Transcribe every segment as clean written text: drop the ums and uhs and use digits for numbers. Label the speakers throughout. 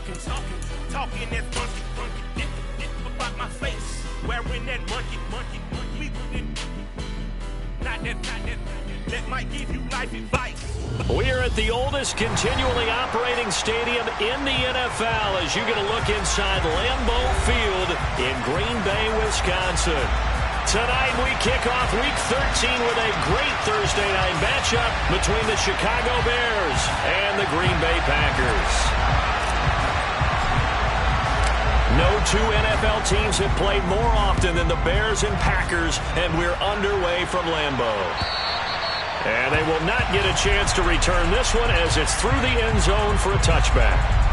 Speaker 1: talking that monkey, about my face, wearing that monkey, we not that might give you life advice.
Speaker 2: We're at the oldest continually operating stadium in the NFL as you get a look inside Lambeau Field in Green Bay, Wisconsin. Tonight we kick off Week 13 with a great Thursday night matchup between the Chicago Bears and the Green Bay Packers. No two NFL teams have played more often than the Bears and Packers, and we're underway from Lambeau. And they will not get a chance to return this one as it's through the end zone for a touchback.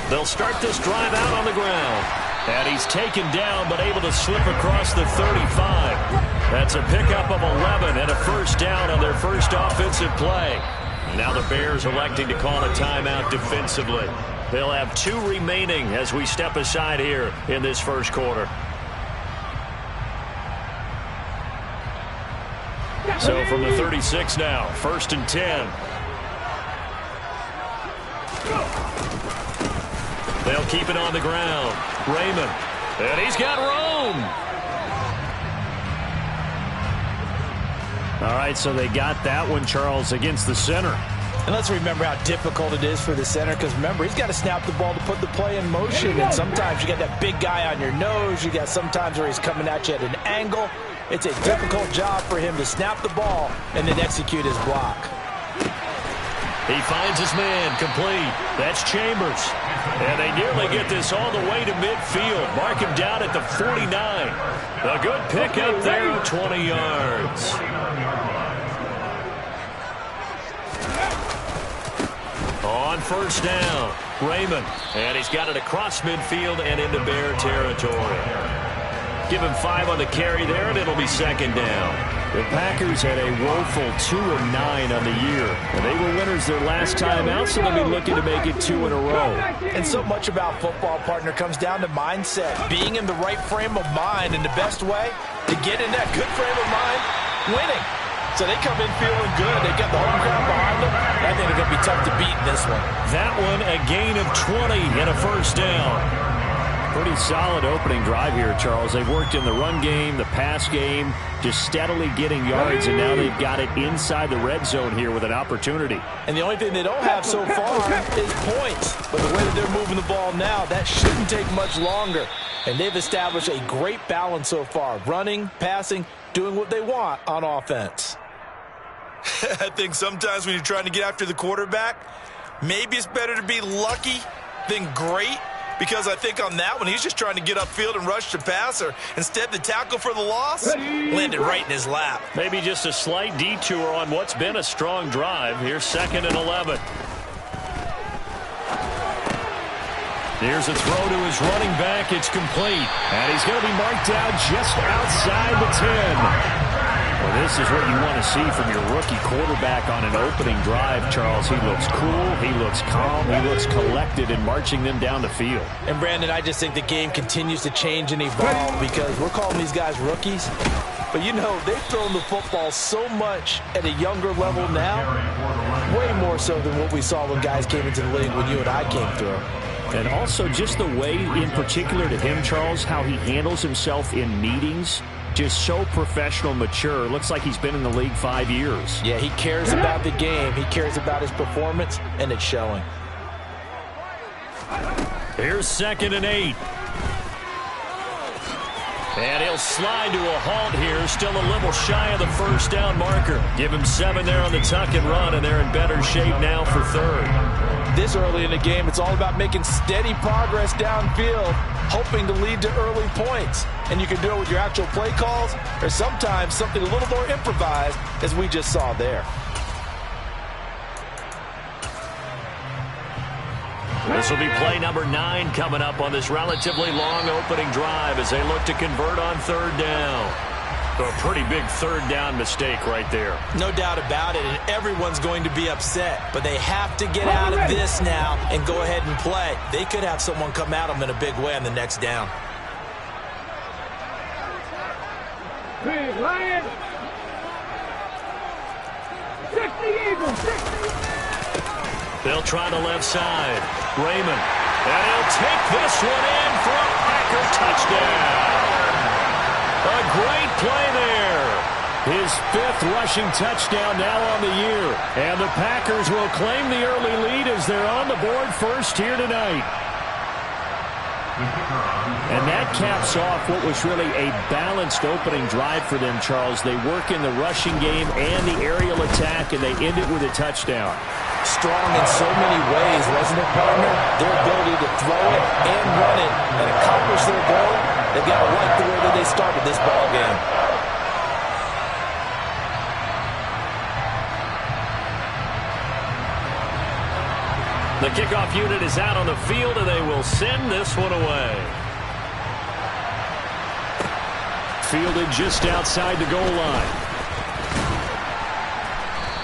Speaker 2: They'll start this drive out on the ground. And he's taken down but able to slip across the 35. That's a pickup of 11 and a first down on their first offensive play. Now the Bears electing to call a timeout defensively. They'll have 2 remaining as we step aside here in this first quarter. So from the 36 now, 1st and 10. They'll keep it on the ground. Raymond. And he's got room. All right, so they got that one, Charles, against the center.
Speaker 3: And let's remember how difficult it is for the center, because remember, he's got to snap the ball to put the play in motion. And sometimes you got that big guy on your nose. You got sometimes where he's coming at you at an angle. It's a difficult job for him to snap the ball and then execute his block.
Speaker 2: He finds his man complete. That's Chambers. And they nearly get this all the way to midfield. Mark him down at the 49. A good pickup there of 20 yards. On first down, Raymond. And he's got it across midfield and into Bear territory. Give him 5 on the carry there, and it'll be 2nd down. The Packers had a woeful 2-9 on the year. And they were winners their last time out, so they'll be looking to make it 2 in a row.
Speaker 3: And so much about football, partner, comes down to mindset. Being in the right frame of mind, and the best way to get in that good frame of mind, winning. So they come in feeling good. They got the home crowd behind them. I think it's going to be tough to beat in this one.
Speaker 2: That one, a gain of 20 and a first down. Pretty solid opening drive here, Charles. They've worked in the run game, the pass game, just steadily getting yards, and now they've got it inside the red zone here with an opportunity.
Speaker 3: And the only thing they don't have so far is points. But the way that they're moving the ball now, that shouldn't take much longer. And they've established a great balance so far. Running, passing, doing what they want on offense.
Speaker 4: I think sometimes when you're trying to get after the quarterback, maybe it's better to be lucky than great. Because I think on that one, he's just trying to get upfield and rush the passer. Instead, the tackle for the loss landed right in his lap.
Speaker 2: Maybe just a slight detour on what's been a strong drive. Here's 2nd and 11. Here's a throw to his running back. It's complete. And he's going to be marked down just outside the 10. Well, this is what you want to see from your rookie quarterback on an opening drive, Charles. He looks cool, he looks calm, he looks collected in marching them down the field.
Speaker 3: And, Brandon, I just think the game continues to change and evolve because we're calling these guys rookies. But, you know, they've thrown the football so much at a younger level now, way more so than what we saw when guys came into the league when you and I came through.
Speaker 2: And also just the way, in particular to him, Charles, how he handles himself in meetings. Just so professional, mature. Looks like he's been in the league 5 years.
Speaker 3: Yeah, he cares about the game. He cares about his performance, and it's showing.
Speaker 2: Here's 2nd and 8. And he'll slide to a halt here. Still a little shy of the first down marker. Give him 7 there on the tuck and run, and they're in better shape now for 3rd.
Speaker 3: This early in the game, it's all about making steady progress downfield, hoping to lead to early points. And you can do it with your actual play calls or sometimes something a little more improvised, as we just saw there.
Speaker 2: This will be play number 9 coming up on this relatively long opening drive as they look to convert on third down. So a pretty big third down mistake right there.
Speaker 3: No doubt about it, and everyone's going to be upset. But they have to get out of this now and go ahead and play. They could have someone come at them in a big way on the next down.
Speaker 2: They'll try the left side. Raymond. And he'll take this one in for a Packer touchdown. A great play there. His 5th rushing touchdown now on the year. And the Packers will claim the early lead as they're on the board first here tonight. And that caps off what was really a balanced opening drive for them, Charles. They work in the rushing game and the aerial attack, and they end it with a touchdown.
Speaker 3: Strong in so many ways, wasn't it, partner? Their ability to throw it and run it and accomplish their goal, they've got to like the way that they started this ball game.
Speaker 2: The kickoff unit is out on the field, and they will send this one away. Fielded just outside the goal line.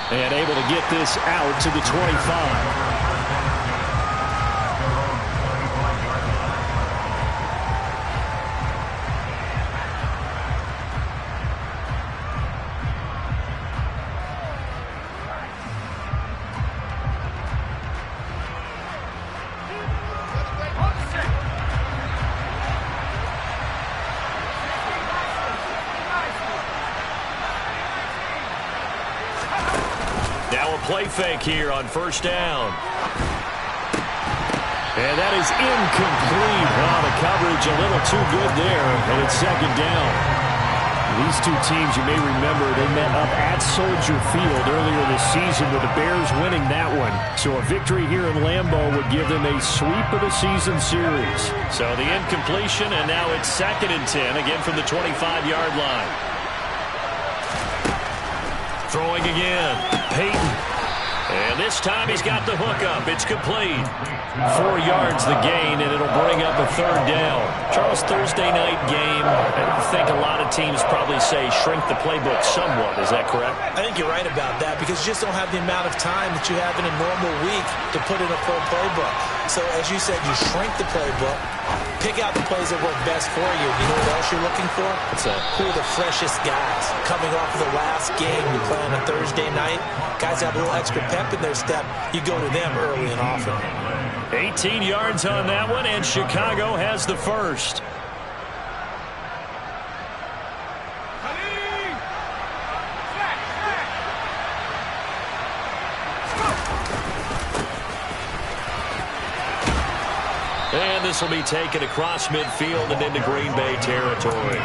Speaker 2: And able to get this out to the 25. Play fake here on first down. And that is incomplete. Oh, the coverage a little too good there, and it's second down. These two teams, you may remember, they met up at Soldier Field earlier this season with the Bears winning that one. So a victory here in Lambeau would give them a sweep of the season series. So the incompletion, and now it's 2nd and 10, again from the 25-yard line. Throwing again. Peyton. And this time he's got the hook up. It's complete. 4 yards the gain, and it'll bring up a third down. Charles, Thursday night game, I think a lot of teams probably say shrink the playbook somewhat. Is that correct?
Speaker 3: I think you're right about that because you just don't have the amount of time that you have in a normal week to put in a full playbook. So as you said, you shrink the playbook, pick out the plays that work best for you. You know what else you're looking for? Who are the freshest guys coming off of the last game you play on a Thursday night? Guys have a little extra pep in their step. You go to them early and often.
Speaker 2: 18 yards on that one, and Chicago has the first. And this will be taken across midfield and into Green Bay territory.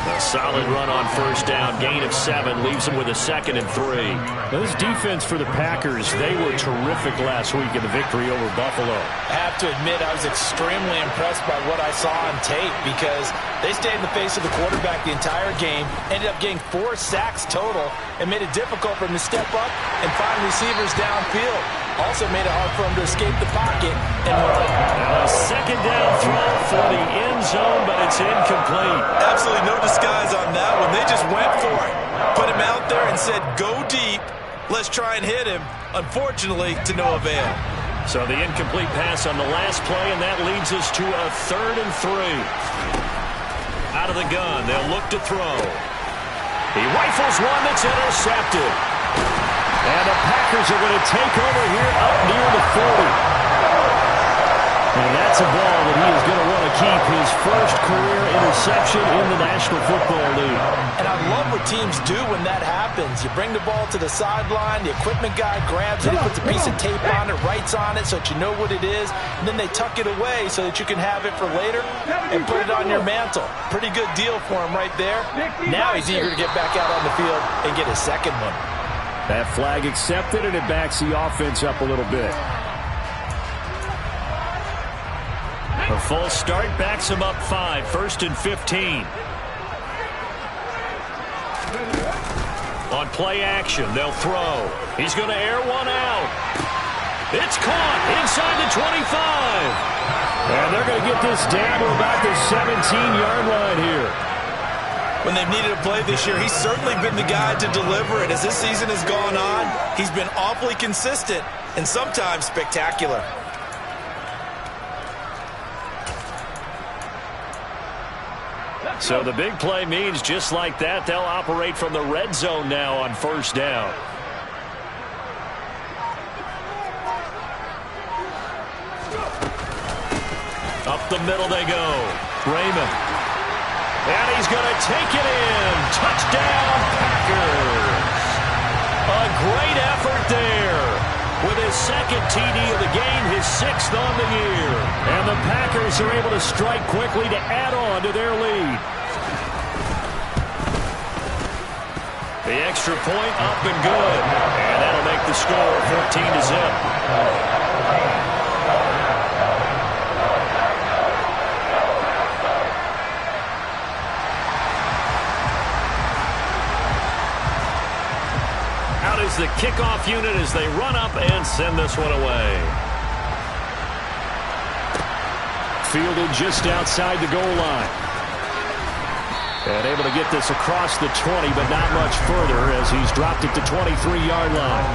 Speaker 2: A solid run on first down, gain of 7, leaves them with a 2nd and 3. This defense for the Packers, they were terrific last week in the victory over Buffalo.
Speaker 3: I have to admit, I was extremely impressed by what I saw on tape because they stayed in the face of the quarterback the entire game, ended up getting 4 sacks total, and made it difficult for him to step up and find receivers downfield. Also made it hard for him to escape the pocket and run.
Speaker 2: A 2nd down throw for the end zone, but it's incomplete.
Speaker 4: Absolutely no disguise on that one. They just went for it. Put him out there and said, go deep. Let's try and hit him. Unfortunately, to no avail.
Speaker 2: So the incomplete pass on the last play, and that leads us to a 3rd and 3. Out of the gun, they'll look to throw. He rifles one that's intercepted. And the Packers are going to take over here up near the 40. And that's a ball that he is going to want to keep, his first career interception in the National Football League.
Speaker 3: And I love what teams do when that happens. You bring the ball to the sideline, the equipment guy grabs it, he puts a piece of tape on it, writes on it so that you know what it is, and then they tuck it away so that you can have it for later and put it on your mantle. Pretty good deal for him right there. Now he's eager to get back out on the field and get his 2nd one.
Speaker 2: That flag accepted, and it backs the offense up a little bit. A full start backs him up 5, 1st and 15. On play action, they'll throw. He's going to air one out. It's caught inside the 25. And they're going to get this down to about the 17-yard line here.
Speaker 4: When they've needed a play this year, he's certainly been the guy to deliver it. As this season has gone on, he's been awfully consistent and sometimes spectacular.
Speaker 2: So the big play means just like that, they'll operate from the red zone now on first down. Up the middle they go. Raymond. And he's going to take it in. Touchdown, Packers. A great effort there. With his second TD of the game, his 6th on the year. And the Packers are able to strike quickly to add on to their lead. The extra point up and good. And that'll make the score 14-0. The kickoff unit as they run up and send this one away. Fielded just outside the goal line. And able to get this across the 20, but not much further as he's dropped it to 23-yard line.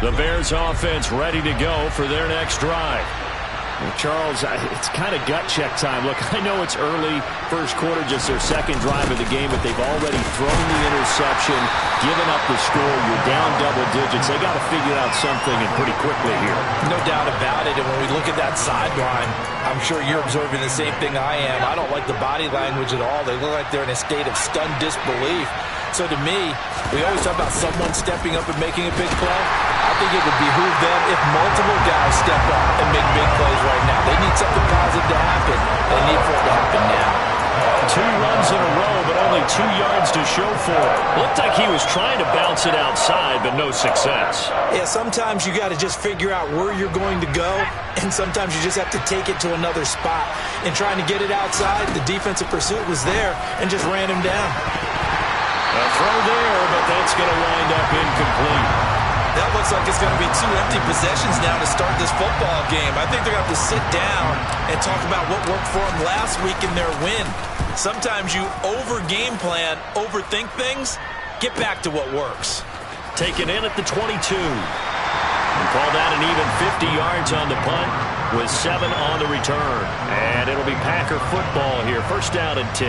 Speaker 2: The Bears offense ready to go for their next drive. Well, Charles, it's kind of gut check time. Look, I know it's early, first quarter, just their second drive of the game, but they've already thrown the interception, given up the score. You're down double digits. They got to figure out something and pretty quickly here. No doubt about it. And when we look at that sideline, I'm sure you're observing the same thing I am. I don't like the body language at all. They look like they're in a state of stunned disbelief. So to me, we always talk about someone stepping up and making a big play. I think it would behoove them if multiple guys step up and make big plays right now. They need something positive to happen. They need for it to happen now. 2 runs in a row, but only 2 yards to show for it. Looked like he was trying to bounce it outside, but no success. Yeah, sometimes you got to just figure out where you're going to go, and sometimes you just have to take it to another spot. And trying to get it outside, the defensive pursuit was there and just ran him down. A throw there, but that's going to wind up incomplete. That looks like it's going to be 2 empty possessions now to start this football game. I think they're going to have to sit down and talk about what worked for them last week in their win. Sometimes you over-game plan, overthink things, get back to what works. Taken in at the 22. And call that an even 50 yards on the punt with 7 on the return. And it'll be Packer football here. First down and 10.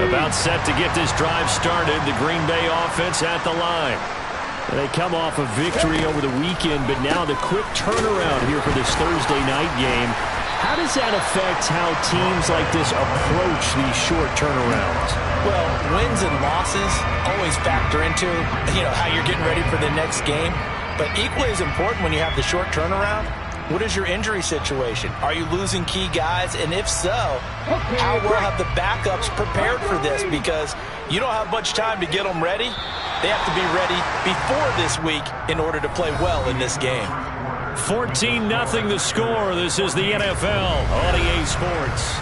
Speaker 2: About set to get this drive started. The Green Bay offense at the line. They come off a victory over the weekend, but now the quick turnaround here for this Thursday night game. How does that affect how teams like this approach these short turnarounds? Well, wins and losses always factor into, how you're getting ready for the next game. But equally as important when you have the short turnaround, what is your injury situation? Are you losing key guys? And if so, how well have the backups prepared for this? Because you don't have much time to get them ready. They have to be ready before this week in order to play well in this game. 14-0 the score. This is the NFL on EA Sports.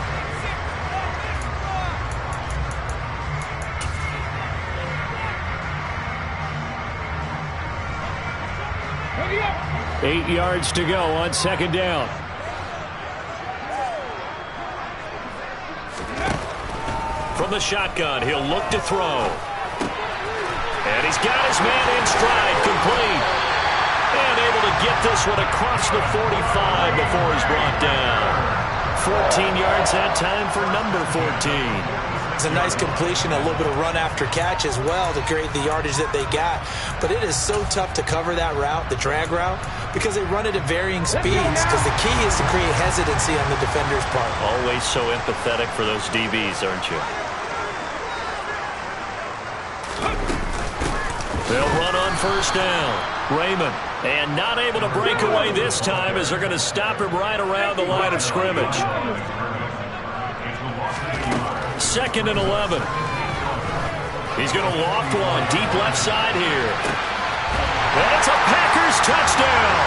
Speaker 2: Eight yards to go on second down. From the shotgun, he'll look to throw. And he's got his man in stride, complete. And able to get this one across the 45 before he's brought down. 14 yards that time for number 14. It's a nice completion, a little bit of run after catch as well to create the yardage that they got. But it is so tough to cover that route, the drag route, because they run it at varying speeds. Because the key is to create hesitancy on the defender's part. Always so empathetic for those DBs, aren't you? They'll run on first down. Raymond. And not able to break away this time as they're going to stop him right around the line of scrimmage. Second and 11. He's going to loft one deep left side here. And it's a Packers touchdown.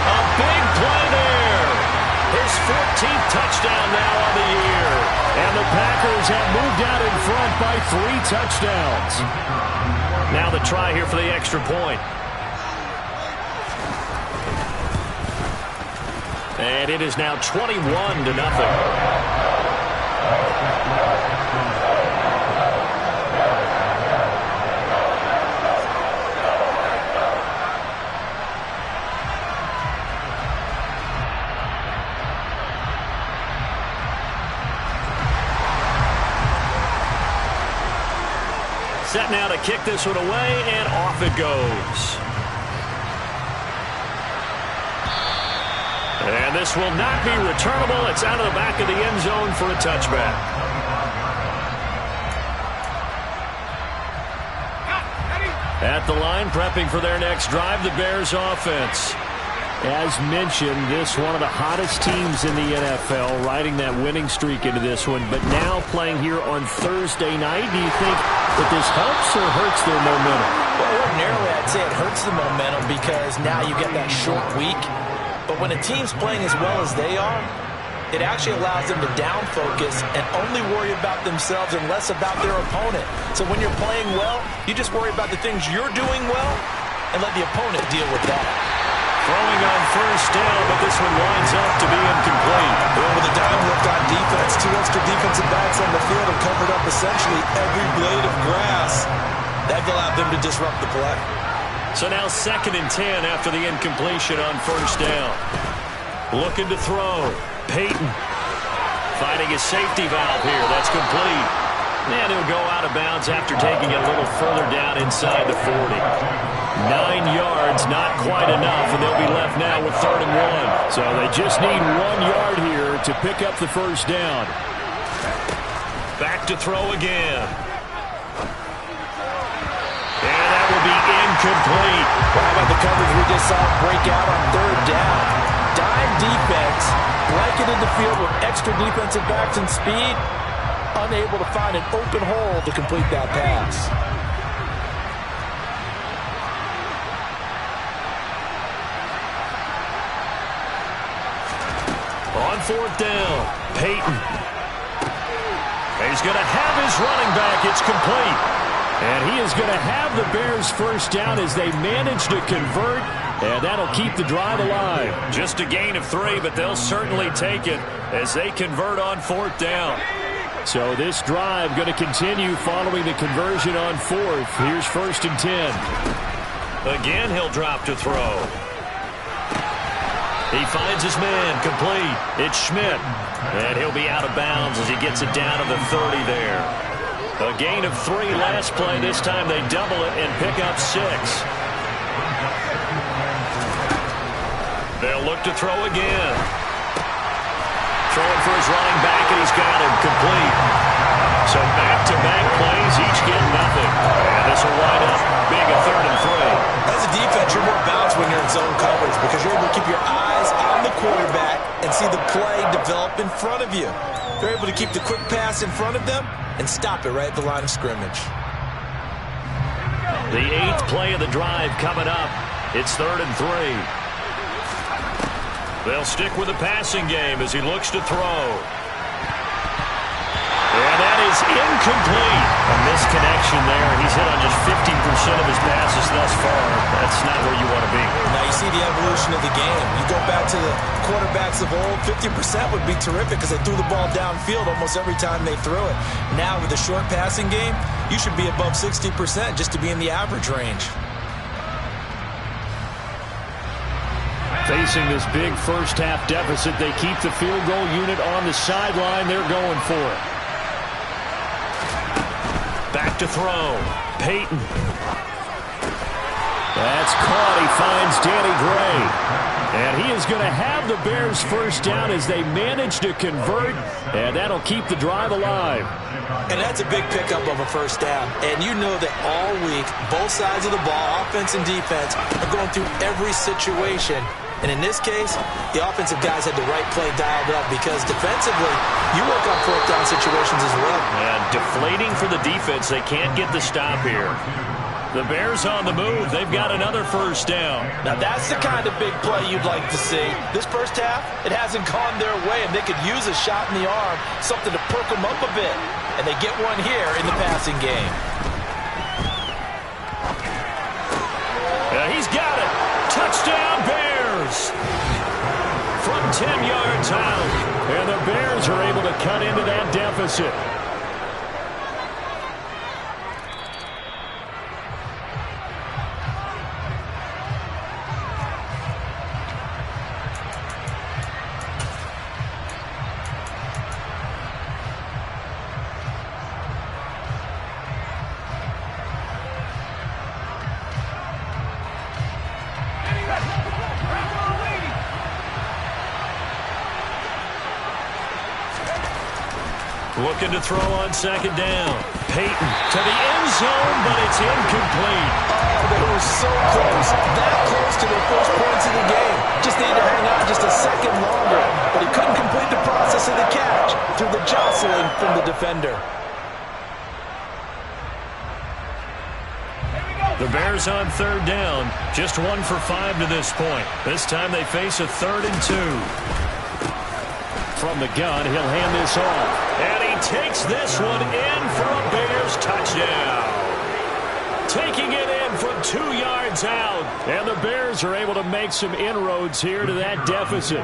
Speaker 2: A big play there. His 14th touchdown now on the year. And the Packers have moved out in front by 3 touchdowns. Now the try here for the extra point. And it is now 21-0. Set now to kick this one away, and off it goes. And this will not be returnable. It's out of the back of the end zone for a touchback. At the line, prepping for their next drive, the Bears offense. As mentioned, this one of the hottest teams in the NFL, riding that winning streak into this one, but now playing here on Thursday night. Do you think that this helps or hurts their momentum?
Speaker 3: Well, ordinarily, I'd say it hurts the momentum because now you get that short week. But when a team's playing as well as they are, it actually allows them to down focus and only worry about themselves and less about their opponent. So when you're playing well, you just worry about the things you're doing well and let the opponent deal with that.
Speaker 2: Throwing on first down, but this one lines up to be incomplete.
Speaker 3: Well, with a dime left on defense, 2 extra defensive backs on the field and covered up essentially every blade of grass. That allowed them to disrupt the play.
Speaker 2: So now 2nd and 10 after the incompletion on first down. Looking to throw. Peyton finding his safety valve here. That's complete. And he'll go out of bounds after taking it a little further down inside the 40. 9 yards, not quite enough, and they'll be left now with 3rd and 1. So they just need 1 yard here to pick up the first down. Back to throw again. And that will be incomplete.
Speaker 3: How about the coverage we just saw break out on 3rd down? Dime defense, blanketed the field with extra defensive backs and speed, unable to find an open hole to complete that pass.
Speaker 2: On 4th down, Peyton. He's going to have his running back. It's complete. And he is going to have the Bears first down as they manage to convert. And that'll keep the drive alive. Just a gain of 3, but they'll certainly take it as they convert on 4th down. So this drive going to continue following the conversion on 4th. Here's 1st and 10. Again, he'll drop to throw. He finds his man, complete. It's Schmidt. And he'll be out of bounds as he gets it down to the 30 there. A gain of 3 last play. This time they double it and pick up 6. They'll look to throw again. Throwing for his running back, and he's got him complete. So back-to-back plays, each get nothing. And this will wind up being a 3rd and 3.
Speaker 3: As a defense, you're more balanced when you're in zone coverage because you're able to keep your eyes on the quarterback and see the play develop in front of you. They're able to keep the quick pass in front of them and stop it right at the line of scrimmage.
Speaker 2: The 8th play of the drive coming up. It's 3rd and 3. They'll stick with the passing game as he looks to throw. And that is incomplete. A misconnection there. He's hit on just 50% of his passes thus far. That's not where you want to be.
Speaker 3: Now you see the evolution of the game. You go back to the quarterbacks of old, 50% would be terrific because they threw the ball downfield almost every time they threw it. Now with the short passing game, you should be above 60% just to be in the average range.
Speaker 2: Facing this big first-half deficit, they keep the field goal unit on the sideline. They're going for it. Back to throw. Peyton. That's caught. He finds Danny Gray. And he is going to have the Bears first down as they manage to convert. And that'll keep the drive alive.
Speaker 3: And that's a big pickup of a first down. And you know that all week, both sides of the ball, offense and defense, are going through every situation. And in this case, the offensive guys had the right play dialed up because defensively, you work on 4th down situations as well.
Speaker 2: And deflating for the defense. They can't get the stop here. The Bears on the move. They've got another first down.
Speaker 3: Now that's the kind of big play you'd like to see. This first half, it hasn't gone their way, and they could use a shot in the arm, something to perk them up a bit. And they get one here in the passing game.
Speaker 2: He's got it. Touchdown, Bears. From 10 yards out. And the Bears are able to cut into that deficit. Looking to throw on second down. Peyton to the end zone, but it's incomplete.
Speaker 3: Oh, they were so close. That close to their first points of the game. Just needed to hang on just a second longer. But he couldn't complete the process of the catch through the jostling from the defender.
Speaker 2: The Bears on third down. Just 1 for 5 to this point. This time they face a 3rd and 2. From the gun, he'll hand this off. And he takes this one in for a Bears touchdown. Taking it in from 2 yards out. And the Bears are able to make some inroads here to that deficit.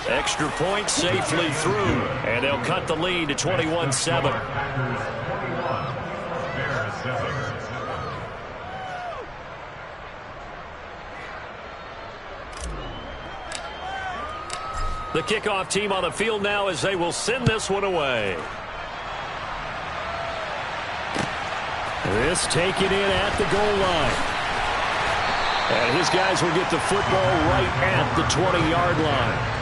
Speaker 2: Extra point safely through. And they'll cut the lead to 21-7. The kickoff team on the field now as they will send this one away. This taken in at the goal line. And his guys will get the football right at the 20-yard line.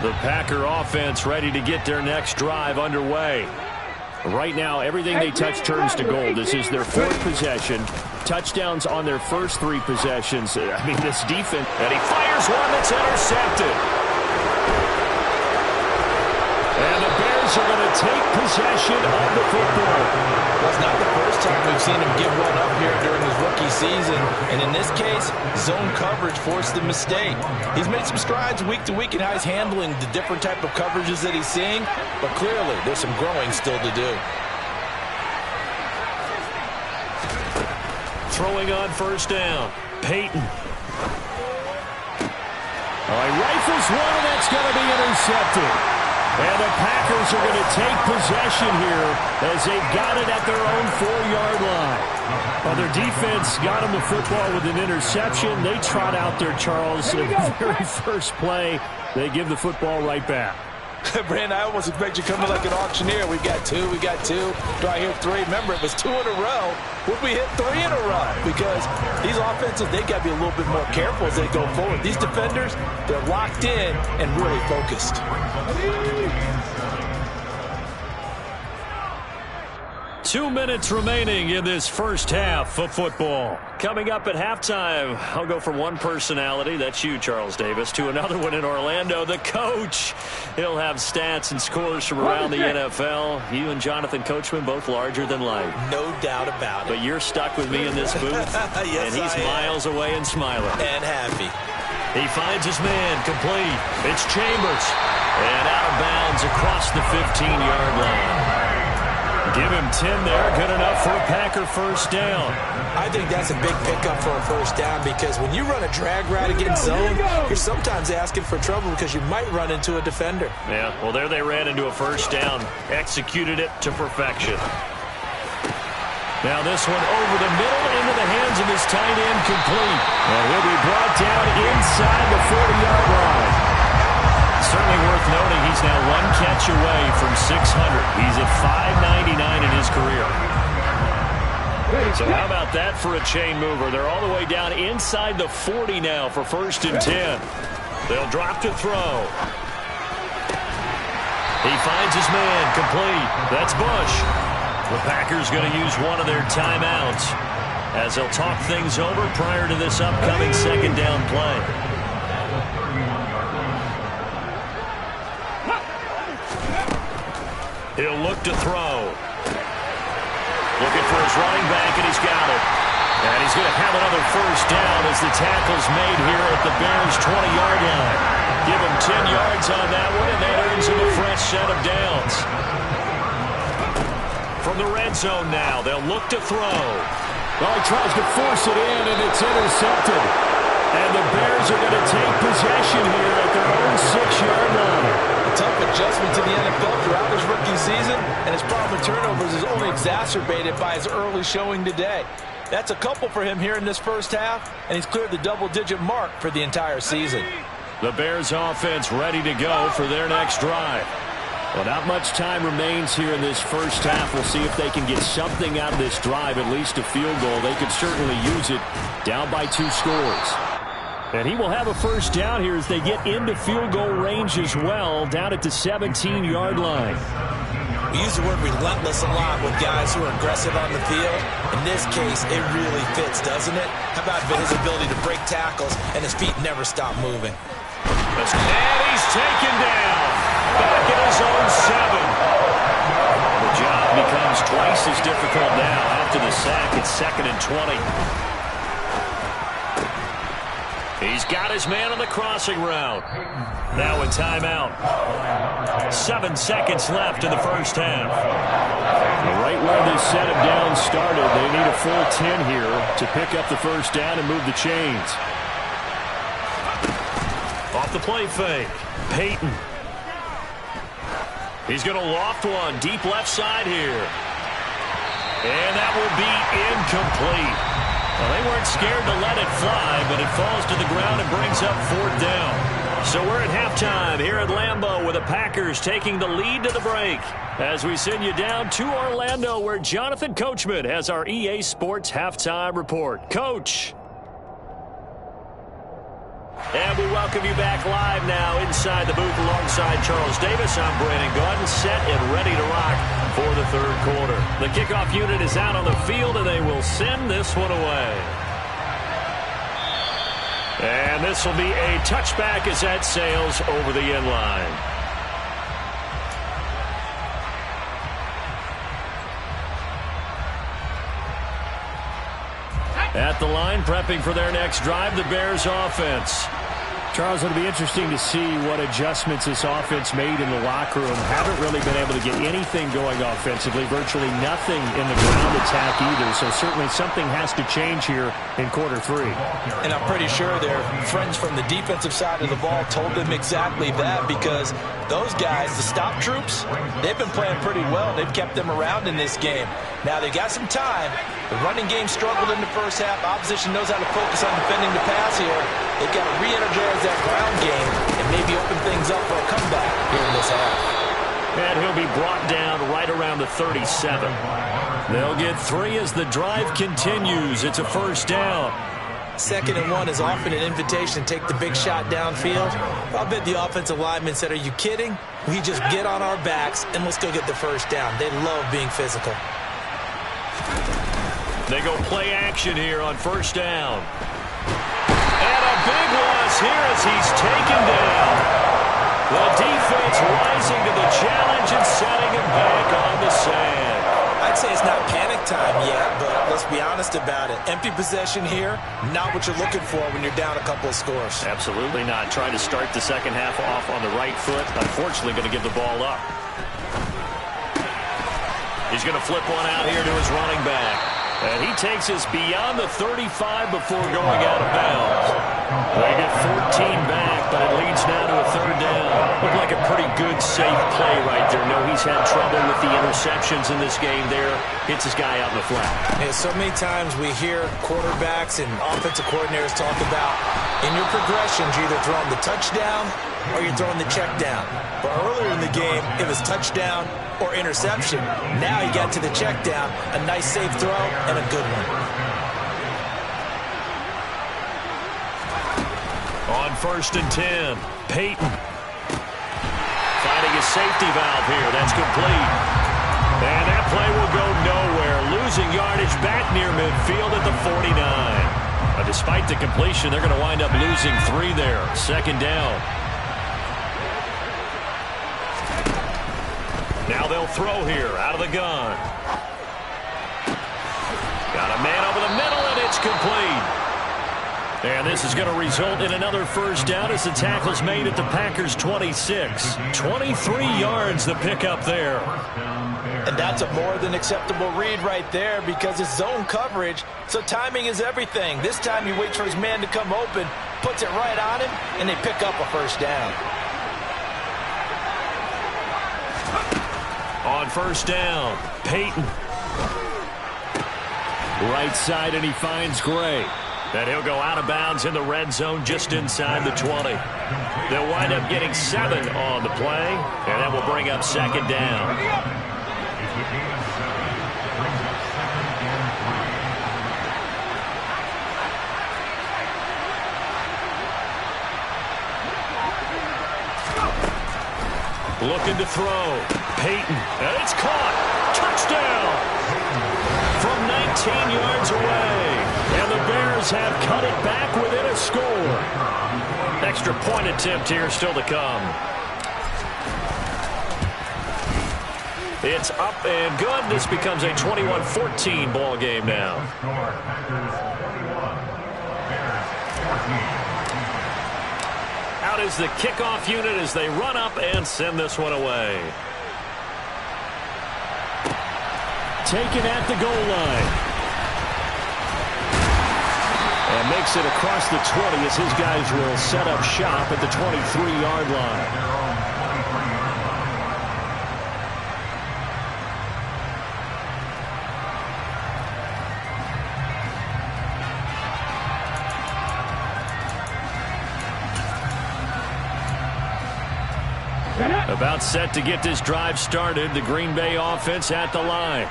Speaker 2: The Packer offense ready to get their next drive underway. Right now, everything they touch turns to gold. This is their 4th possession. Touchdowns on their first 3 possessions. I mean, this defense. And he fires one that's intercepted. And the Bears are going to take possession of the football.
Speaker 3: Well, it's not the first time we've seen him give one up here during his rookie season. And in this case, zone coverage forced the mistake. He's made some strides week to week in how he's handling the different type of coverages that he's seeing. But clearly, there's some growing still to do.
Speaker 2: Throwing on first down. Peyton. He rifles one, and that's going to be intercepted. And the Packers are going to take possession here as they've got it at their own 4-yard line. Well, their defense got them the football with an interception. They trot out there, Charles, in the very first play. They give the football right back.
Speaker 3: Brandon, I almost expect you coming like an auctioneer. We've got 2, we got 2. Do I hear 3? Remember, it was 2 in a row. Would we hit 3 in a row? Because these offenses, they got to be a little bit more careful as they go forward. These defenders, they're locked in and really focused.
Speaker 2: 2 minutes remaining in this first half of football. Coming up at halftime, I'll go from one personality, that's you, Charles Davis, to another one in Orlando, the coach. He'll have stats and scores from around the NFL. You and Jonathan Coachman, both larger than life.
Speaker 3: No doubt about it.
Speaker 2: But you're stuck with me in this booth,
Speaker 3: yes,
Speaker 2: and he's miles away and smiling.
Speaker 3: And happy.
Speaker 2: He finds his man, complete. It's Chambers. And out of bounds across the 15-yard line. Give him 10 there. Good enough for a Packer first down.
Speaker 3: I think that's a big pickup for a first down because when you run a drag route against zone, you're sometimes asking for trouble because you might run into a defender.
Speaker 2: Yeah, well, there they ran into a first down. Executed it to perfection. Now this one over the middle into the hands of his tight end, complete. And he'll be brought down inside the 40-yard line. Certainly worth noting he's now 1 catch away from 600. He's at 599 in his career. So how about that for a chain mover? They're all the way down inside the 40 now for 1st and 10. They'll drop to throw. He finds his man, complete. That's Bush. The Packers going to use one of their timeouts as they'll talk things over prior to this upcoming second down play. He'll look to throw. Looking for his running back, and he's got it. And he's going to have another first down as the tackle's made here at the Bears' 20-yard line. Give him 10 yards on that one, and that earns him a fresh set of downs. From the red zone now, they'll look to throw.
Speaker 5: Well, he tries to force it in, and it's intercepted. And the Bears are going to take possession here at their own 6-yard line.
Speaker 3: A tough adjustment to the NFL throughout his rookie season, and his problem with turnovers is only exacerbated by his early showing today. That's a couple for him here in this first half, and he's cleared the double-digit mark for the entire season.
Speaker 2: The Bears offense ready to go for their next drive. Well, not much time remains here in this first half. We'll see if they can get something out of this drive, at least a field goal. They could certainly use it down by 2 scores. And he will have a first down here as they get into field goal range as well, down at the 17-yard line.
Speaker 3: We use the word relentless a lot with guys who are aggressive on the field. In this case, it really fits, doesn't it? How about his ability to break tackles and his feet never stop moving?
Speaker 2: And he's taken down. Back in his own 7. The job becomes twice as difficult now after the sack. It's 2nd and 20. He's got his man on the crossing route. Now a timeout. 7 seconds left in the first half. Right where this set of downs started, they need a full 10 here to pick up the first down and move the chains. Off the play fake. Peyton. He's going to loft one deep left side here. And that will be incomplete. Well, they weren't scared to let it fly, but it falls to the ground and brings up 4th down. So we're at halftime here at Lambeau with the Packers taking the lead to the break as we send you down to Orlando where Jonathan Coachman has our EA Sports halftime report. Coach. And we welcome you back live now inside the booth alongside Charles Davis. I'm Brandon Gaudin, set and ready to rock for the third quarter. The kickoff unit is out on the field, and they will send this one away. And this will be a touchback as that sails over the end line. At the line, prepping for their next drive, the Bears offense. Charles, it'll be interesting to see what adjustments this offense made in the locker room. Haven't really been able to get anything going offensively, virtually nothing in the ground attack either, so certainly something has to change here in quarter 3.
Speaker 3: And I'm pretty sure their friends from the defensive side of the ball told them exactly that, because those guys, the stop troops, they've been playing pretty well. They've kept them around in this game. Now they got some time. The running game struggled in the first half. Opposition knows how to focus on defending the pass here. They've got to re-energize that ground game and maybe open things up for a comeback here in this half.
Speaker 2: And he'll be brought down right around the 37. They'll get 3 as the drive continues. It's a first down.
Speaker 3: 2nd and 1 is often an invitation to take the big shot downfield. I'll bet the offensive lineman said, "Are you kidding? We just get on our backs and let's go get the first down." They love being physical.
Speaker 2: They go play action here on first down. And a big loss here as he's taken down. The defense rising to the challenge and setting him back on the sand.
Speaker 3: I'd say it's not panic time yet, but let's be honest about it. Empty possession here, not what you're looking for when you're down a couple of scores.
Speaker 2: Absolutely not. Trying to start the second half off on the right foot. Unfortunately, going to give the ball up. He's going to flip one out here to his running back. And he takes us beyond the 35 before going out of bounds. They get 14 back, but it leads now to a 3rd down. Looked like a pretty good, safe play right there. No, he's had trouble with the interceptions in this game there. Hits his guy out in the flat.
Speaker 3: Yeah, so many times we hear quarterbacks and offensive coordinators talk about, in your progressions, you're either throwing the touchdown or you're throwing the check down. But earlier in the game, it was touchdown or interception. Now you got to the check down, a nice safe throw, and a good one. On
Speaker 2: 1st and 10, Peyton. Finding his safety valve here. That's complete. And that play will go nowhere. Losing yardage back near midfield at the 49. Despite the completion, they're going to wind up losing 3 there. Second down. Now they'll throw here out of the gun. Got a man over the middle, and it's complete. And this is going to result in another first down as the tackle's made at the Packers' 26. 23 yards the pickup there.
Speaker 3: And that's a more than acceptable read right there because it's zone coverage, so timing is everything. This time he waits for his man to come open, puts it right on him, and they pick up a first down.
Speaker 2: On first down, Peyton. Right side, and he finds Gray. And he'll go out of bounds in the red zone just inside the 20. They'll wind up getting 7 on the play, and that will bring up second down. Looking to throw. Peyton, and it's caught. Touchdown! From 19 yards away. And the Bears have cut it back within a score. Extra point attempt here still to come. It's up and good. This becomes a 21-14 ball game now. Out is the kickoff unit as they run up and send this one away. Taken at the goal line. And makes it across the 20 as his guys will set up shop at the 23-yard line. About set to get this drive started. The Green Bay offense at the line.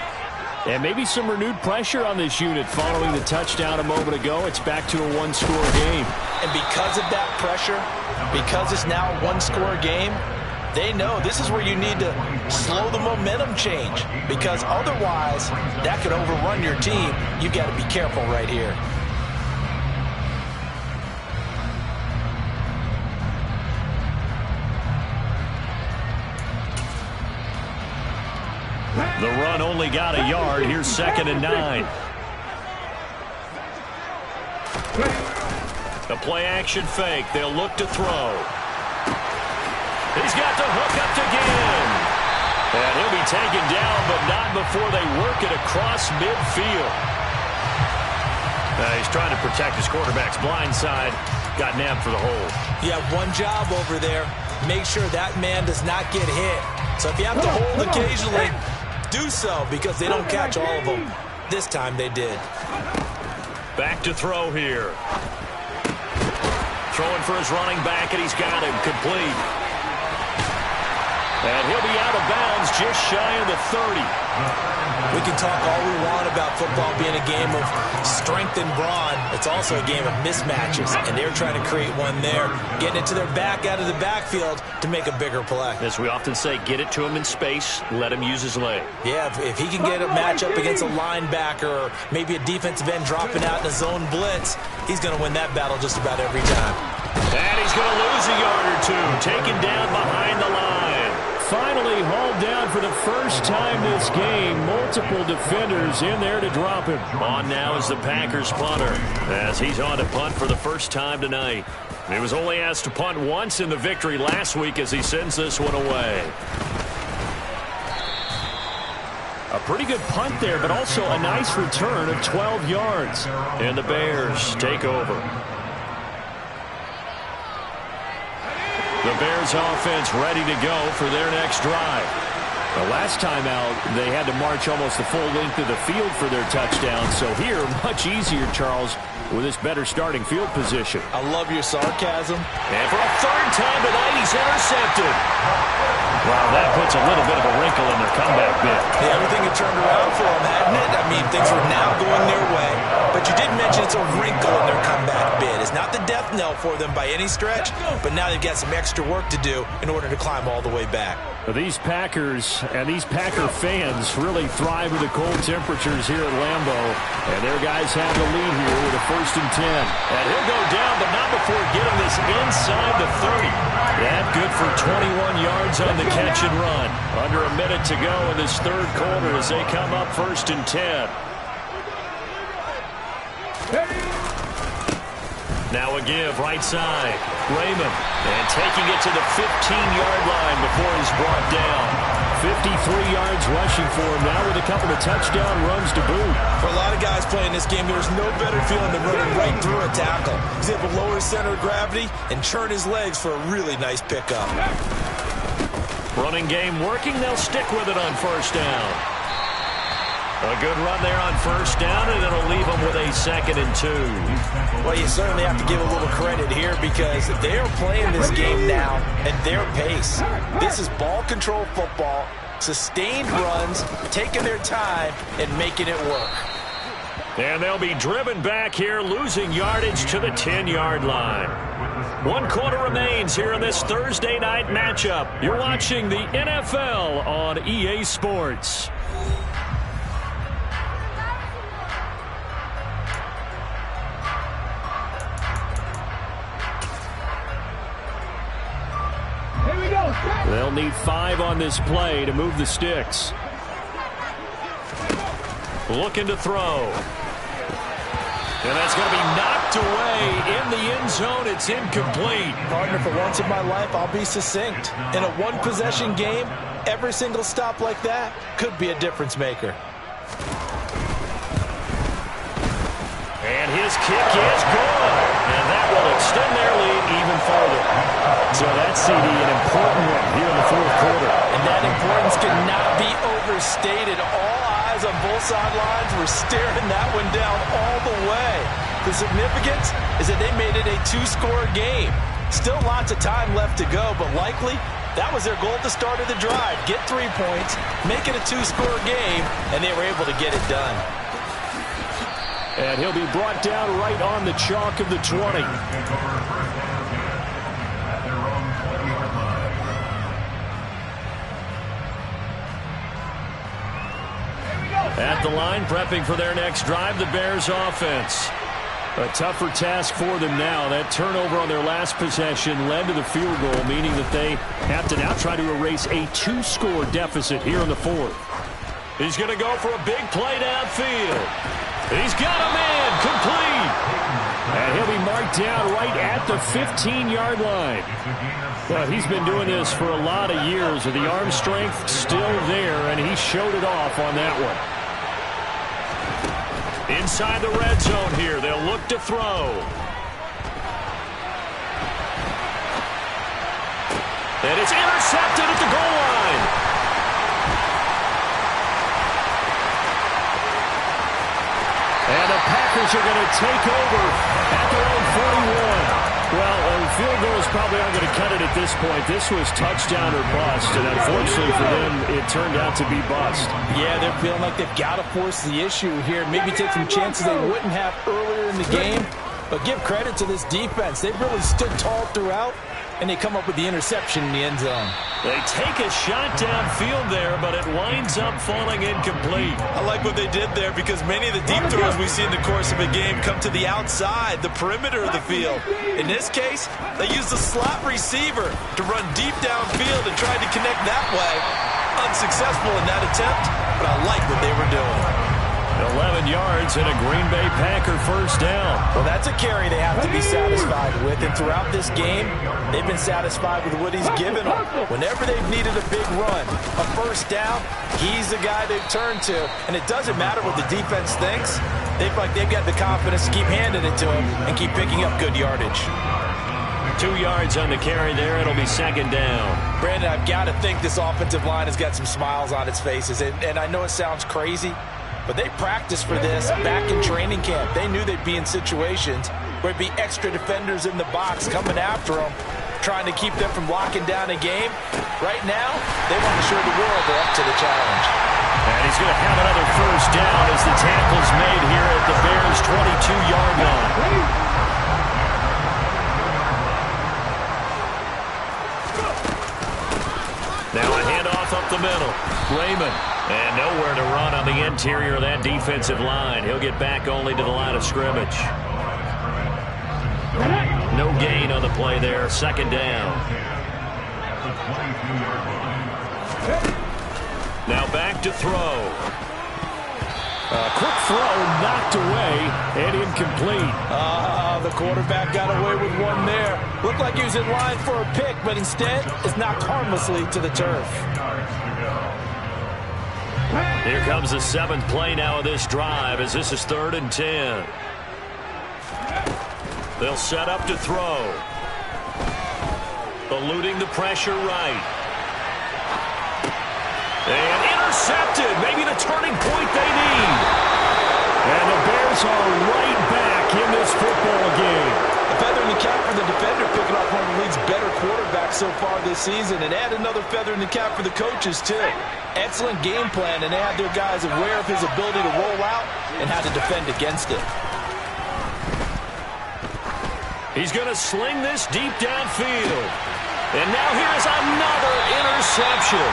Speaker 2: And maybe some renewed pressure on this unit following the touchdown a moment ago. It's back to a one-score game.
Speaker 3: And because of that pressure, because it's now a one-score game, they know this is where you need to slow the momentum change. Because otherwise, that could overrun your team. You've got to be careful right here.
Speaker 2: The run only got a yard. Here's 2nd and 9. The play-action fake. They'll look to throw. He's got the hook up to Ginn. And he'll be taken down, but not before they work it across midfield. He's trying to protect his quarterback's blind side. Got nabbed for the hold.
Speaker 3: You have one job over there. Make sure that man does not get hit. So if you have to hold occasionally, do so, because they don't catch all of them. This time they did.
Speaker 2: Back to throw here. Throwing for his running back, and he's got him complete. And he'll be out of bounds just shy of the 30.
Speaker 3: We can talk all we want about football being a game of strength and brawn. It's also a game of mismatches, and they're trying to create one there, getting it to their back out of the backfield to make a bigger play.
Speaker 2: As we often say, get it to him in space, let him use his leg.
Speaker 3: Yeah, if he can get a matchup against a linebacker or maybe a defensive end dropping out in a zone blitz, he's going to win that battle just about every time.
Speaker 2: And he's going to lose a yard or two, taken down behind the line.
Speaker 5: Finally hauled down for the first time this game. Multiple defenders in there to drop him.
Speaker 2: On now is the Packers punter, as he's on to punt for the first time tonight. He was only asked to punt once in the victory last week as he sends this one away.
Speaker 5: A pretty good punt there, but also a nice return of 12 yards.
Speaker 2: And the Bears take over. The Bears offense ready to go for their next drive.
Speaker 5: The last time out, they had to march almost the full length of the field for their touchdown. So here, much easier, Charles, with this better starting field position.
Speaker 3: I love your sarcasm.
Speaker 2: And for a third time tonight, he is intercepted. Wow, that puts a little bit of a wrinkle in their comeback bid.
Speaker 3: Yeah, everything had turned around for them, hadn't it? I mean, things were now going their way. But you did mention it's a wrinkle in their comeback bid. It's not the death knell for them by any stretch, but now they've got some extra work to do in order to climb all the way back.
Speaker 5: These Packers and these Packer fans really thrive with the cold temperatures here at Lambeau. And their guys have the lead here with a 1st and 10.
Speaker 2: And he'll go down, but not before getting this inside the 30. That good for 21 yards on the catch and run. Under a minute to go in this 3rd quarter as they come up 1st and 10. Now a give, right side. Raymond, and taking it to the 15-yard line before he's brought down. 53 yards rushing for him now with a couple of touchdown runs to boot.
Speaker 3: For a lot of guys playing this game, there's no better feeling than running right through a tackle. He's able to lower his center of gravity and churn his legs for a really nice pickup.
Speaker 2: Running game working. They'll stick with it on 1st down. A good run there on 1st down, and it'll leave them with a 2nd and 2.
Speaker 3: Well, you certainly have to give a little credit here because they're playing this game now at their pace. This is ball control football, sustained runs, taking their time, and making it work.
Speaker 2: And they'll be driven back here, losing yardage to the 10-yard line. 1 quarter remains here in this Thursday night matchup. You're watching the NFL on EA Sports. They'll need 5 on this play to move the sticks. Looking to throw. And that's going to be knocked away in the end zone. It's incomplete.
Speaker 3: Partner, for once in my life, I'll be succinct. In a one-possession game, every single stop like that could be a difference maker.
Speaker 2: And his kick is good. And that will extend their lead even farther. So that's CD, an important one here in the 4th quarter.
Speaker 3: And that importance cannot be overstated. All eyes on both sidelines were staring that one down all the way. The significance is that they made it a 2-score game. Still lots of time left to go, but likely that was their goal at the start of the drive. Get 3 points, make it a 2-score game, and they were able to get it done.
Speaker 5: And he'll be brought down right on the chalk of the 20.
Speaker 2: At the line, prepping for their next drive, the Bears offense. A tougher task for them now. That turnover on their last possession led to the field goal, meaning that they have to now try to erase a 2-score deficit here in the 4th. He's going to go for a big play downfield. He's got a man complete. And he'll be marked down right at the 15-yard line. Well, he's been doing this for a lot of years, with the arm strength still there, and he showed it off on that one. Inside the red zone here, they'll look to throw. And it's intercepted at the goal line. And the Packers are going to take over at their own 41. Well, field goals probably aren't going to cut it at this point. This was touchdown or bust, and unfortunately for them, it turned out to be bust.
Speaker 3: Yeah, they're feeling like they've got to force the issue here. Maybe take some chances they wouldn't have earlier in the game. But give credit to this defense. They've really stood tall throughout, and they come up with the interception in the end zone.
Speaker 2: They take a shot downfield there, but it winds up falling incomplete.
Speaker 4: I like what they did there because many of the deep throws we see in the course of a game come to the outside, the perimeter of the field. In this case, they used the slot receiver to run deep downfield and tried to connect that way. Unsuccessful in that attempt, but I like what they were doing.
Speaker 2: 11 yards and a Green Bay Packer 1st down.
Speaker 3: Well, that's a carry they have to be satisfied with. And throughout this game, they've been satisfied with what he's given them. Whenever they've needed a big run, a 1st down, he's the guy they've turned to. And it doesn't matter what the defense thinks. They've got the confidence to keep handing it to him and keep picking up good yardage.
Speaker 2: 2 yards on the carry there. It'll be 2nd down.
Speaker 3: Brandon, I've got to think this offensive line has got some smiles on its faces. And I know it sounds crazy, but they practiced for this back in training camp. They knew they'd be in situations where it'd be extra defenders in the box coming after them. trying to keep them from locking down a game. Right now, they want to show the world they're up to the challenge.
Speaker 2: And he's going to have another first down as the tackle's made here at the Bears' 22-yard line. Now a handoff up the middle. Raymond. And nowhere to run on the interior of that defensive line. He'll get back only to the line of scrimmage. No gain on the play there. Second down. Now back to throw.
Speaker 5: Quick throw knocked away and incomplete.
Speaker 3: The quarterback got away with one there. Looked like he was in line for a pick, but instead it's knocked harmlessly to the turf.
Speaker 2: Here comes the 7th play now of this drive as this is 3rd and 10. They'll set up to throw. Eluding the pressure right. And intercepted. Maybe the turning point they need.
Speaker 5: And the Bears are right back in this football game.
Speaker 3: A feather in the cap for the defender, picking off one of the league's better quarterbacks so far this season. And add another feather in the cap for the coaches, too. Excellent game plan, and they had their guys aware of his ability to roll out and how to defend against it.
Speaker 2: He's going to sling this deep downfield. And now here is another interception.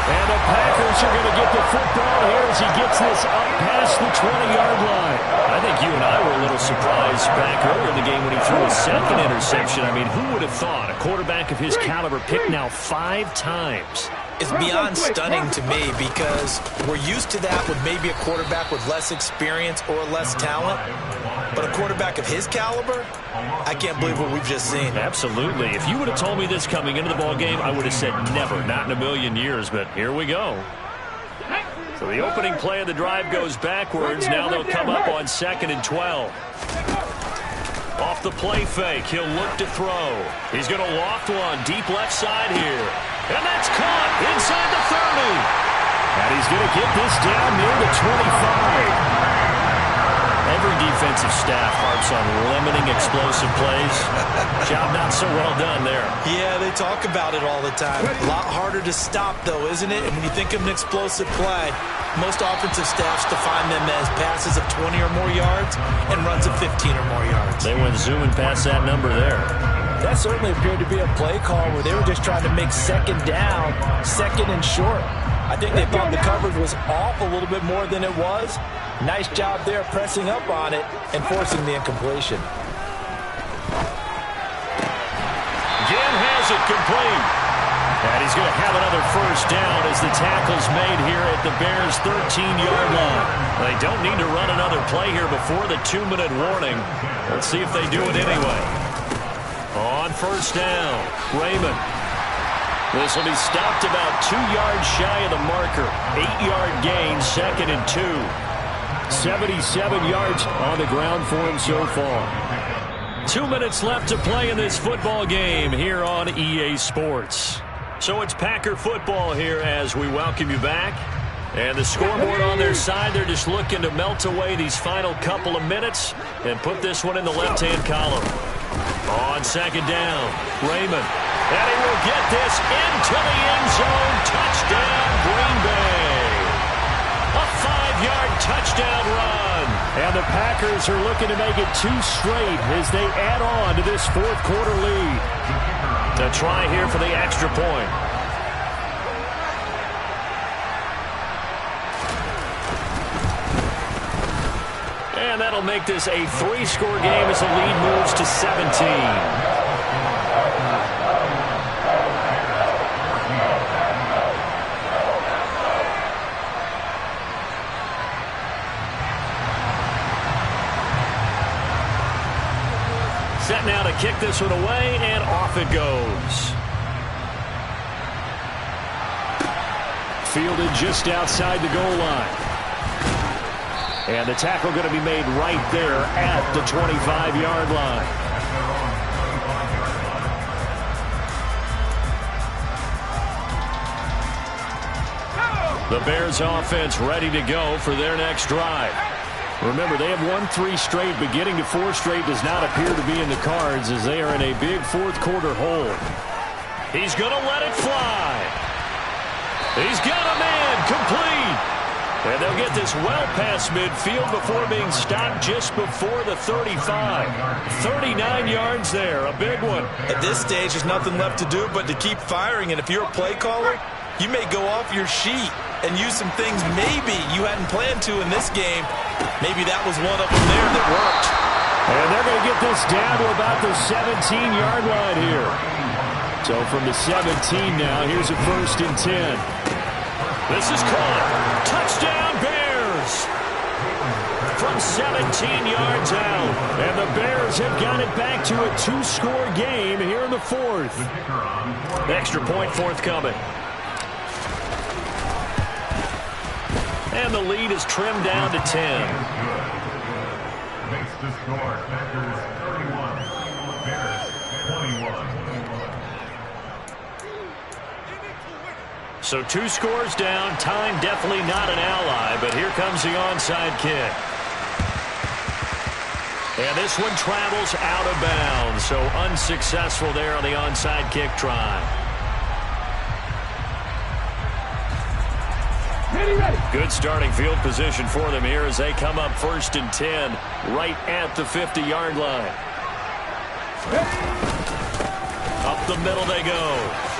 Speaker 5: And the Packers are going to get the football here as he gets this up past the 20-yard line.
Speaker 2: I think you and I were a little surprised back earlier in the game when he threw a 2nd interception. I mean, who would have thought a quarterback of his caliber picked now 5 times?
Speaker 3: It's beyond stunning to me because we're used to that with maybe a quarterback with less experience or less talent. But a quarterback of his caliber, I can't believe what we've just seen.
Speaker 2: Absolutely. If you would have told me this coming into the ball game, I would have said never, not in a million years. But here we go. So the opening play of the drive goes backwards. Now they'll come up on 2nd and 12. Off the play fake, he'll look to throw. He's going to loft one deep left side here. And that's caught inside the 30.
Speaker 5: And he's going to get this down near the 25.
Speaker 2: Every defensive staff harps on limiting explosive plays. Job not so well done there.
Speaker 3: Yeah, they talk about it all the time. A lot harder to stop, though, isn't it? And when you think of an explosive play, most offensive staffs define them as passes of 20 or more yards and runs of 15 or more yards.
Speaker 2: They went zooming past that number there.
Speaker 3: That certainly appeared to be a play call where they were just trying to make 2nd down, 2nd and short. I think they thought the coverage was off a little bit more than it was. Nice job there pressing up on it and forcing the incompletion.
Speaker 2: Jim has it complete. And he's going to have another first down as the tackle's made here at the Bears' 13-yard line. They don't need to run another play here before the 2-minute warning. Let's see if they do it anyway. On first down, Raymond. This will be stopped about 2 yards shy of the marker. 8-yard gain, 2nd and 2.
Speaker 5: 77 yards on the ground for him so far.
Speaker 2: 2 minutes left to play in this football game here on EA Sports. So it's Packer football here as we welcome you back. And the scoreboard on their side, they're just looking to melt away these final couple of minutes and put this one in the left-hand column. On 2nd down, Raymond. And he will get this into the end zone. Touchdown, Green Bay. A 5-yard touchdown run.
Speaker 5: And the Packers are looking to make it 2 straight as they add on to this 4th quarter lead.
Speaker 2: To try here for the extra point. And that'll make this a 3-score game as the lead moves to 17. Set now to kick this one away, and off it goes.
Speaker 5: Fielded just outside the goal line. And the tackle going to be made right there at the 25-yard line.
Speaker 2: The Bears offense ready to go for their next drive. Remember, they have won 3 straight, but getting to 4 straight does not appear to be in the cards as they are in a big fourth-quarter hole. He's going to let it fly. He's got a man complete. And they'll get this well past midfield before being stopped just before the 35. 39 yards there, a big one.
Speaker 4: At this stage, there's nothing left to do but to keep firing. And if you're a play caller, you may go off your sheet and use some things maybe you hadn't planned to in this game. Maybe that was one of them there that worked.
Speaker 2: And they're going to get this down to about the 17-yard line here. So from the 17 now, here's a 1st and 10. This is caught. Touchdown, Bears! From 17 yards out. And the Bears have got it back to a 2-score game here in the 4th. Extra point forthcoming. And the lead is trimmed down to 10.
Speaker 6: Makes the score. Packers 31, Bears 21.
Speaker 2: So 2 scores down. Time definitely not an ally, but here comes the onside kick. And this one travels out of bounds, so unsuccessful there on the onside kick try. Good starting field position for them here as they come up 1st and 10 right at the 50-yard line. Up the middle they go.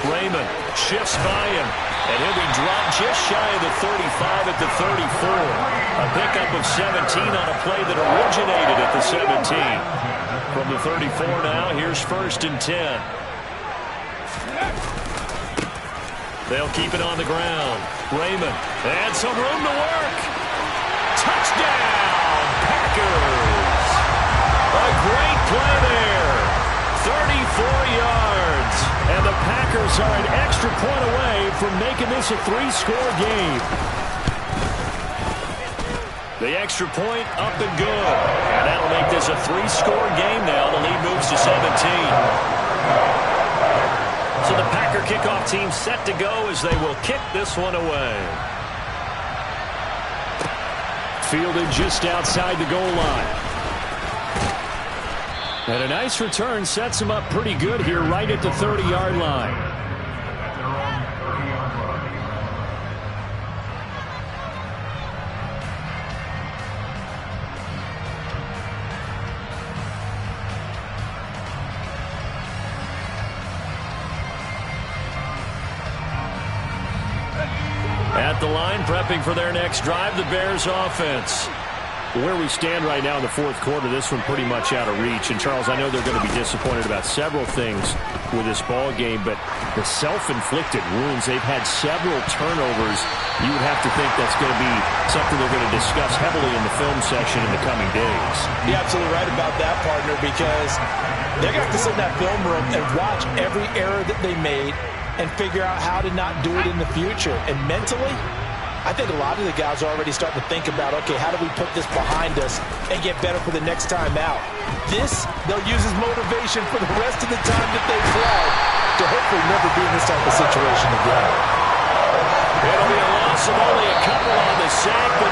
Speaker 2: Raymond shifts by him, and he'll be dropped just shy of the 35 at the 34. A pickup of 17 on a play that originated at the 17. From the 34 now, here's 1st and 10. They'll keep it on the ground. Raymond, and some room to work. Touchdown, Packers! A great play there. 34 yards. And the Packers are an extra point away from making this a 3-score game. The extra point up and good. And that'll make this a 3-score game now. The lead moves to 17. So the Packer kickoff team set to go as they will kick this one away. Fielded just outside the goal line. And a nice return sets him up pretty good here right at the 30-yard line. At the line, prepping for their next drive, the Bears offense. Where we stand right now in the 4th quarter, this one pretty much out of reach. And, Charles, I know they're going to be disappointed about several things with this ball game, but the self-inflicted wounds, they've had several turnovers. You would have to think that's going to be something they're going to discuss heavily in the film section in the coming days.
Speaker 3: You're absolutely right about that, partner, because they're going to have to sit in that film room and watch every error that they made and figure out how to not do it in the future. And mentally, I think a lot of the guys are already starting to think about, okay, how do we put this behind us and get better for the next time out? This, they'll use as motivation for the rest of the time that they play to hopefully never be in this type of situation again.
Speaker 2: It'll be a loss of only a couple on the sack, but